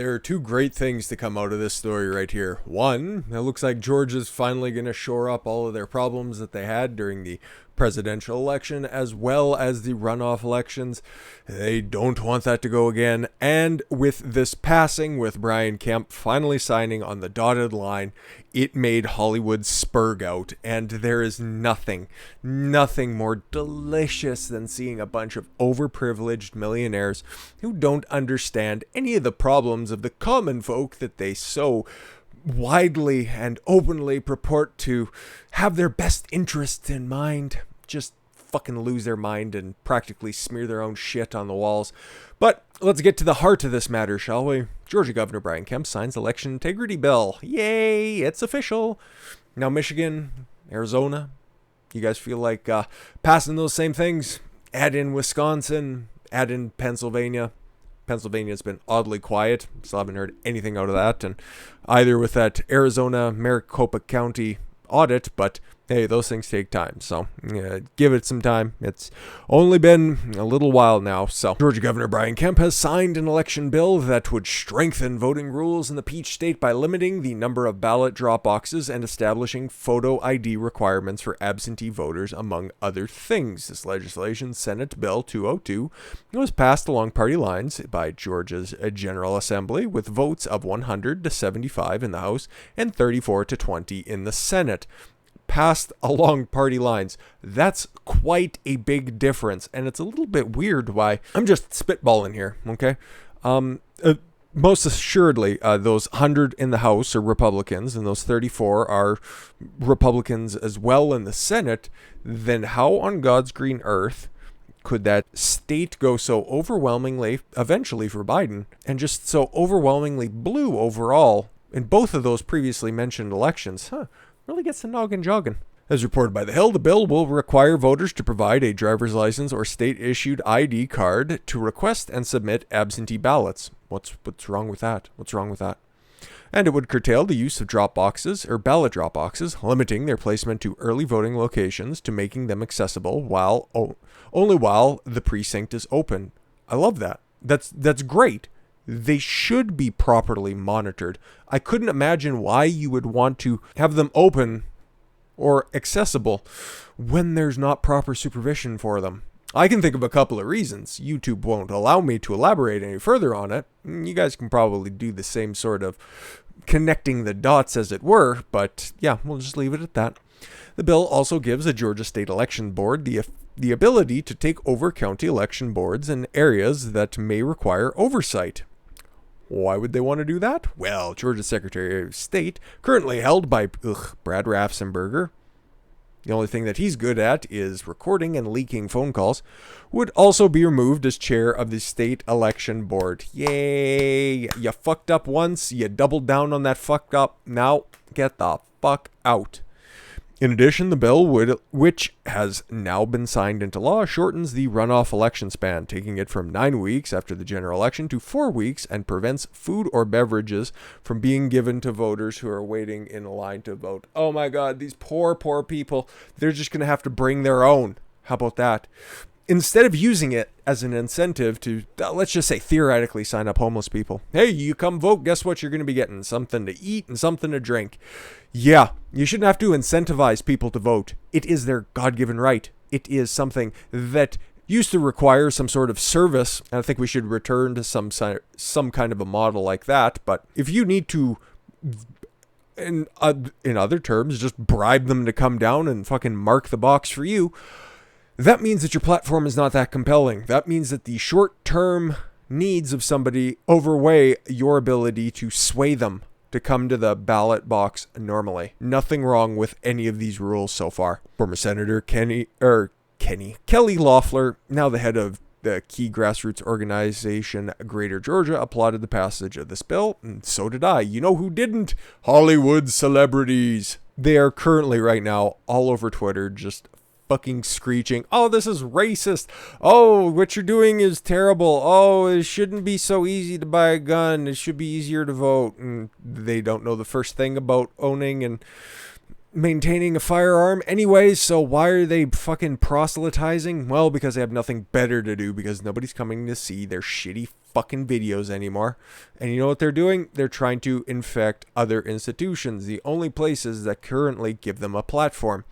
There are two great things to come out of this story right here. One, it looks like Georgia's finally going to shore up all of their problems that they had during the presidential election as well as the runoff elections. They don't want that to go again. And with this passing, with Brian Kemp finally signing on the dotted line, it made Hollywood sperg out. And there is nothing more delicious than seeing a bunch of overprivileged millionaires who don't understand any of the problems of the common folk that they so widely and openly purport to have their best interests in mind, just fucking lose their mind and practically smear their own shit on the walls. But let's get to the heart of this matter, shall we? Georgia Governor Brian Kemp signs election integrity bill. Yay, it's official. Now Michigan, Arizona, you guys feel like passing those same things? Add in Wisconsin, add in Pennsylvania. Pennsylvania's been oddly quiet. Still haven't heard anything out of that. And either with that Arizona Maricopa County audit, but hey, those things take time. So give it some time. It's only been a little while now. So Georgia Governor Brian Kemp has signed an election bill that would strengthen voting rules in the Peach State by limiting the number of ballot drop boxes and establishing photo ID requirements for absentee voters, among other things. This legislation, Senate Bill 202, was passed along party lines by Georgia's General Assembly with votes of 100 to 75 in the House and 34 to 20 in the Senate. Passed along party lines. That's quite a big difference, and it's a little bit weird why. I'm just spitballing here, okay? Most assuredly, those 100 in the House are Republicans, and those 34 are Republicans as well in the Senate. Then how on God's green earth could that state go so overwhelmingly, eventually for Biden, and just so overwhelmingly blue overall in both of those previously mentioned elections? Really gets the noggin jogging. As reported by The Hill, the bill will require voters to provide a driver's license or state-issued ID card to request and submit absentee ballots. What's wrong with that? What's wrong with that? And it would curtail the use of drop boxes or ballot drop boxes, limiting their placement to early voting locations to making them accessible only while the precinct is open. I love that. That's great. They should be properly monitored. I couldn't imagine why you would want to have them open or accessible when there's not proper supervision for them. I can think of a couple of reasons. YouTube won't allow me to elaborate any further on it. You guys can probably do the same sort of connecting the dots, as it were, but yeah, we'll just leave it at that. The bill also gives the Georgia State Election Board the ability to take over county election boards in areas that may require oversight. Why would they want to do that? Well, Georgia Secretary of State, currently held by Brad Raffensperger, the only thing that he's good at is recording and leaking phone calls, would also be removed as chair of the state election board. Yay! You fucked up once, you doubled down on that fucked up, now get the fuck out. In addition, the bill, which has now been signed into law, shortens the runoff election span, taking it from 9 weeks after the general election to 4 weeks, and prevents food or beverages from being given to voters who are waiting in a line to vote. Oh my God, these poor people, they're just going to have to bring their own. How about that? Instead of using it as an incentive to, let's just say, theoretically sign up homeless people. Hey, you come vote, guess what you're going to be getting? Something to eat and something to drink. Yeah, you shouldn't have to incentivize people to vote. It is their God-given right. It is something that used to require some sort of service. And I think we should return to some kind of a model like that. But if you need to, in other terms, just bribe them to come down and fucking mark the box for you, that means that your platform is not that compelling. That means that the short-term needs of somebody outweigh your ability to sway them to come to the ballot box normally. Nothing wrong with any of these rules so far. Former Senator Kelly Loeffler, now the head of the key grassroots organization Greater Georgia, applauded the passage of this bill, and so did I. You know who didn't? Hollywood celebrities. They are currently right now all over Twitter just fucking screeching, oh, this is racist. Oh, what you're doing is terrible. Oh, it shouldn't be so easy to buy a gun. It should be easier to vote. And they don't know the first thing about owning and maintaining a firearm anyways, so why are they fucking proselytizing? Well, because they have nothing better to do, because nobody's coming to see their shitty fucking videos anymore. And you know what they're doing? They're trying to infect other institutions, the only places that currently give them a platform.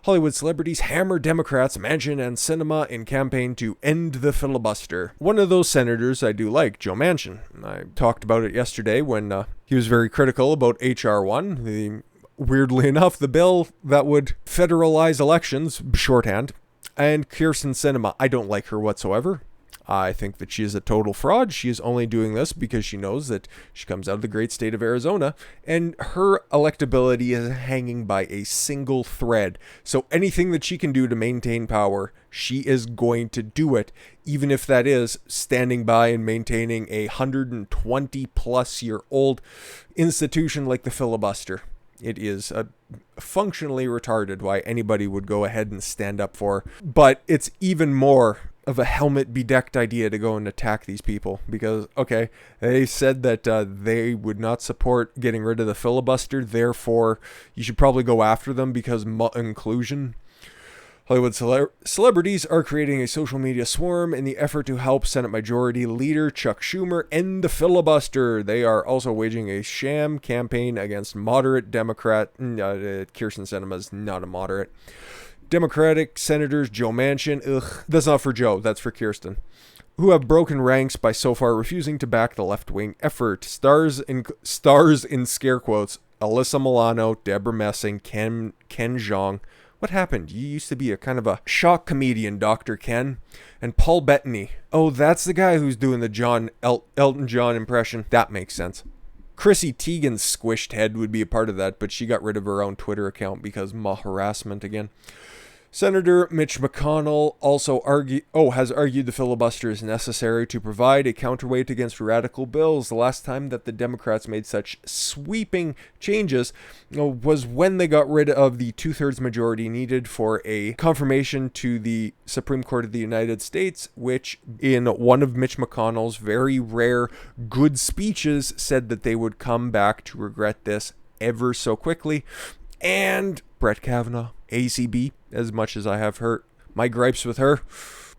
Hollywood celebrities hammer Democrats Manchin and Sinema in campaign to end the filibuster. One of those senators I do like, Joe Manchin. I talked about it yesterday when he was very critical about H.R. 1, weirdly enough, the bill that would federalize elections, shorthand. And Krysten Sinema, I don't like her whatsoever. I think that she is a total fraud. She is only doing this because she knows that she comes out of the great state of Arizona and her electability is hanging by a single thread. So anything that she can do to maintain power, she is going to do it, even if that is standing by and maintaining a 120-plus-year-old institution like the filibuster. It is functionally retarded why anybody would go ahead and stand up for her. But it's even more of a helmet-bedecked idea to go and attack these people because, okay, they said that they would not support getting rid of the filibuster, therefore you should probably go after them because inclusion. Hollywood celebrities are creating a social media swarm in the effort to help Senate Majority Leader Chuck Schumer end the filibuster. They are also waging a sham campaign against moderate Democrat. Krysten Sinema is not a moderate. Democratic Senators Joe Manchin, that's not for Joe, that's for Krysten, who have broken ranks by so far refusing to back the left-wing effort. Stars in scare quotes, Alyssa Milano, Deborah Messing, Ken Jeong. What happened? You used to be a kind of a shock comedian, Dr. Ken. And Paul Bettany. Oh, that's the guy who's doing the Elton John impression. That makes sense. Chrissy Teigen's squished head would be a part of that, but she got rid of her own Twitter account because harassment again. Senator Mitch McConnell also has argued the filibuster is necessary to provide a counterweight against radical bills. The last time that the Democrats made such sweeping changes was when they got rid of the two-thirds majority needed for a confirmation to the Supreme Court of the United States, which in one of Mitch McConnell's very rare good speeches said that they would come back to regret this ever so quickly. And Brett Kavanaugh, ACB, as much as I have heard my gripes with her,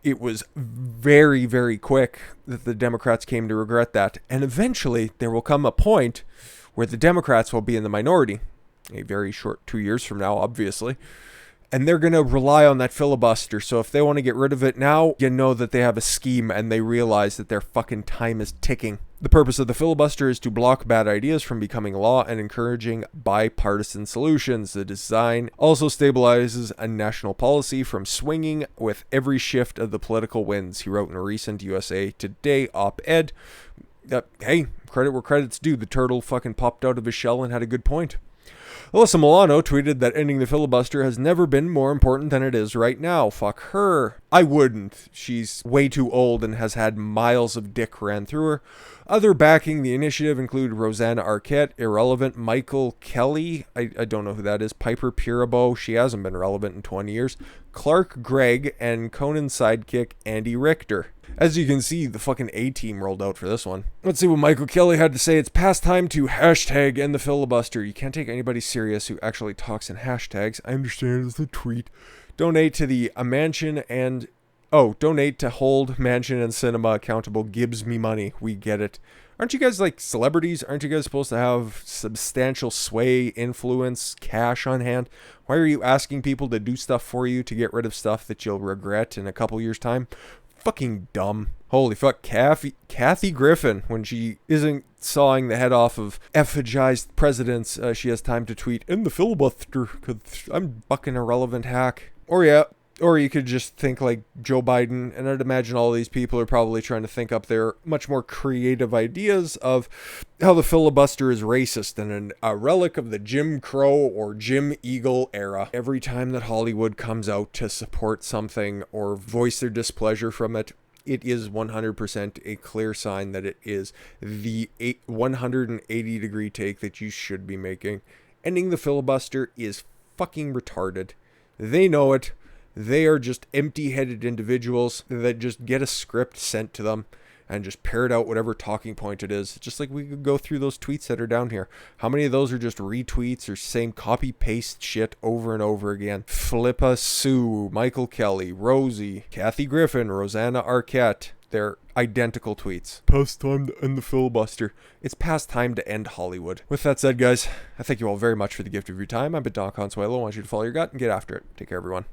it was very, very quick that the Democrats came to regret that. And eventually there will come a point where the Democrats will be in the minority, a very short 2 years from now, obviously. And they're going to rely on that filibuster. So if they want to get rid of it now, you know that they have a scheme and they realize that their fucking time is ticking. The purpose of the filibuster is to block bad ideas from becoming law and encouraging bipartisan solutions. The design also stabilizes a national policy from swinging with every shift of the political winds, he wrote in a recent USA Today op-ed. Hey, credit where credit's due. The turtle fucking popped out of his shell and had a good point. Alyssa Milano tweeted that ending the filibuster has never been more important than it is right now. Fuck her. I wouldn't. She's way too old and has had miles of dick ran through her. Other backing the initiative include Rosanna Arquette, Irrelevant, Michael Kelly, I don't know who that is, Piper Pirabo, she hasn't been relevant in 20 years, Clark Gregg, and Conan's sidekick, Andy Richter. As you can see, the fucking A-team rolled out for this one. Let's see what Michael Kelly had to say. It's past time to hashtag end the filibuster. You can't take anybody serious who actually talks in hashtags. I understand it's a tweet. Donate to the Manchin and... donate to hold Manchin and Sinema accountable. Gives me money. We get it. Aren't you guys like celebrities? Aren't you guys supposed to have substantial sway, influence, cash on hand? Why are you asking people to do stuff for you to get rid of stuff that you'll regret in a couple years' time? Fucking dumb. Holy fuck. Kathy Griffin, when she isn't sawing the head off of effagized presidents, she has time to tweet, "In the filibuster, because I'm fucking irrelevant hack." Or you could just think like Joe Biden, and I'd imagine all these people are probably trying to think up their much more creative ideas of how the filibuster is racist and a relic of the Jim Crow or Jim Eagle era. Every time that Hollywood comes out to support something or voice their displeasure from it, it is 100% a clear sign that it is the 180-degree take that you should be making. Ending the filibuster is fucking retarded. They know it. They are just empty-headed individuals that just get a script sent to them and just parrot out whatever talking point it is. Just like we could go through those tweets that are down here. How many of those are just retweets or same copy-paste shit over and over again? Flippa Sue, Michael Kelly, Rosie, Kathy Griffin, Rosanna Arquette. their identical tweets. Past time to end the filibuster. It's past time to end Hollywood. With that said, guys, I thank you all very much for the gift of your time. I've been Don Consuelo. I want you to follow your gut and get after it. Take care, everyone.